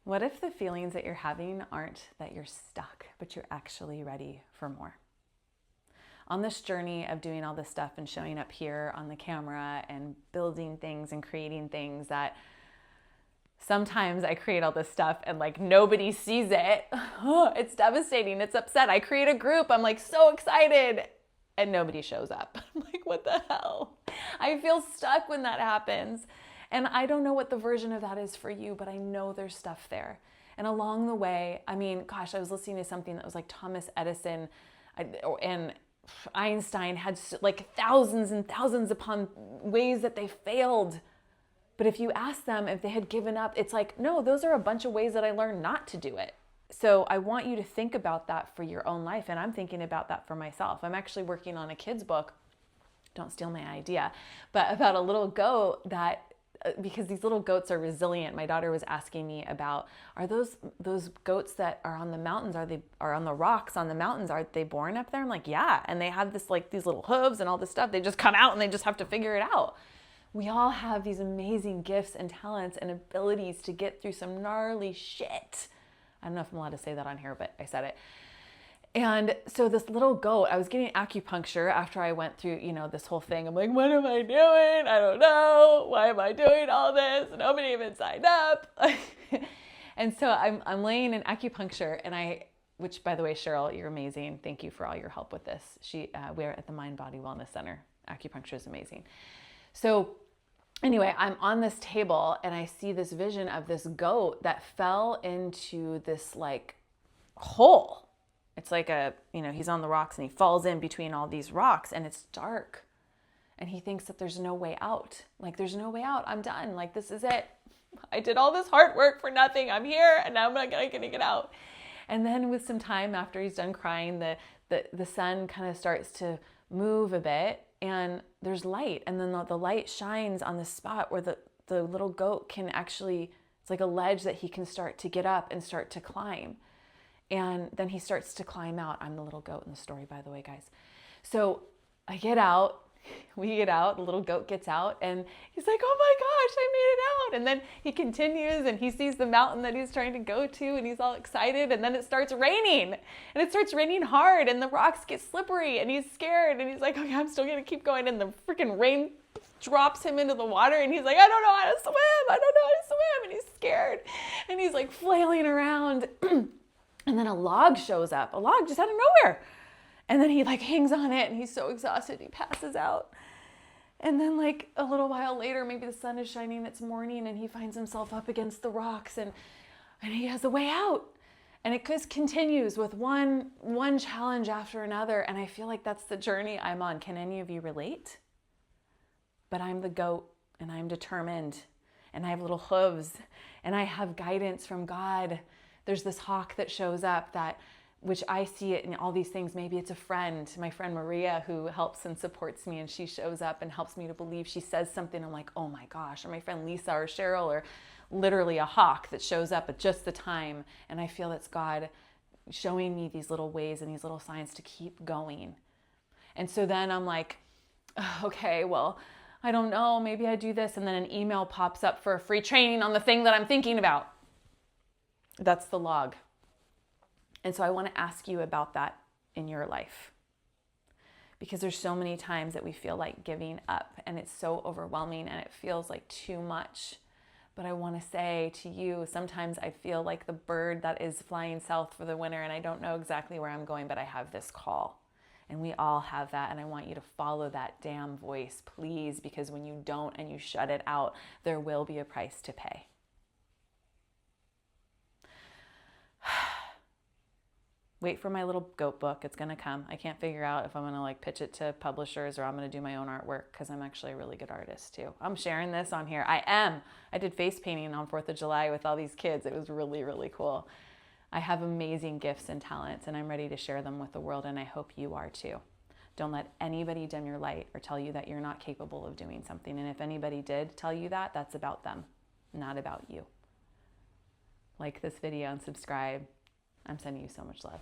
What if the feelings that you're having aren't that you're stuck, but you're actually ready for more? On this journey of doing all this stuff and showing up here on the camera and building things and creating things that sometimes I create all this stuff and like nobody sees it. It's devastating. It's upset. I create a group. I'm like so excited and nobody shows up. I'm like, what the hell? I feel stuck when that happens. And I don't know what the version of that is for you, but I know there's stuff there. And along the way, I mean, gosh, I was listening to something that was like Thomas Edison and Einstein had like thousands and thousands upon ways that they failed. But if you ask them if they had given up, it's like, no, those are a bunch of ways that I learned not to do it. So I want you to think about that for your own life. And I'm thinking about that for myself. I'm actually working on a kid's book. Don't steal my idea, but about a little goat that, because these little goats are resilient. My daughter was asking me about, are those goats that are on the mountains, are on the rocks on the mountains, are they born up there? I'm like, yeah. And they have this like these little hooves and all this stuff. They just come out and they just have to figure it out. We all have these amazing gifts and talents and abilities to get through some gnarly shit. I don't know if I'm allowed to say that on here, but I said it. And so this little goat, I was getting acupuncture after I went through, this whole thing. I'm like, what am I doing? I don't know. Why am I doing all this? Nobody even signed up. And so I'm laying in acupuncture which by the way, Cheryl, you're amazing. Thank you for all your help with this. We're at the Mind Body Wellness Center. Acupuncture is amazing. So anyway, I'm on this table and I see this vision of this goat that fell into this like hole. It's like he's on the rocks and he falls in between all these rocks and it's dark. And he thinks that there's no way out. Like, there's no way out. I'm done. Like, this is it. I did all this hard work for nothing. I'm here and now I'm not going to get out. And then with some time after he's done crying, the sun kind of starts to move a bit and there's light. And then the light shines on the spot where the little goat can actually, it's like a ledge that he can start to get up and start to climb. And then he starts to climb out. I'm the little goat in the story, by the way, guys. So I get out, we get out, the little goat gets out and he's like, oh my gosh, I made it out. And then he continues and he sees the mountain that he's trying to go to and he's all excited. And then it starts raining and it starts raining hard and the rocks get slippery and he's scared and he's like, okay, I'm still going to keep going. And the freaking rain drops him into the water and he's like, I don't know how to swim. I don't know how to swim. And he's scared and he's like flailing around. And then a log shows up, a log just out of nowhere. And then he like hangs on it and he's so exhausted, he passes out. And then like a little while later, maybe the sun is shining, it's morning and he finds himself up against the rocks and he has a way out. And it just continues with one challenge after another. And I feel like that's the journey I'm on. Can any of you relate? But I'm the goat and I'm determined and I have little hooves and I have guidance from God. There's this hawk that shows up which I see it in all these things. Maybe it's a friend, my friend Maria, who helps and supports me and she shows up and helps me to believe. She says something, I'm like, oh my gosh, or my friend Lisa or Cheryl, or literally a hawk that shows up at just the time. And I feel it's God showing me these little ways and these little signs to keep going. And so then I'm like, okay, well, I don't know, maybe I do this. And then an email pops up for a free training on the thing that I'm thinking about. That's the log. And so I want to ask you about that in your life. Because there's so many times that we feel like giving up and it's so overwhelming and it feels like too much. But I want to say to you, sometimes I feel like the bird that is flying south for the winter and I don't know exactly where I'm going, but I have this call. And we all have that. And I want you to follow that damn voice, please, because when you don't and you shut it out, there will be a price to pay. Wait for my little goat book. It's going to come. I can't figure out if I'm going to like pitch it to publishers or I'm going to do my own artwork because I'm actually a really good artist too. I'm sharing this on here. I am. I did face painting on 4th of July with all these kids. It was really, really cool. I have amazing gifts and talents and I'm ready to share them with the world and I hope you are too. Don't let anybody dim your light or tell you that you're not capable of doing something. And if anybody did tell you that, that's about them, not about you. Like this video and subscribe. I'm sending you so much love.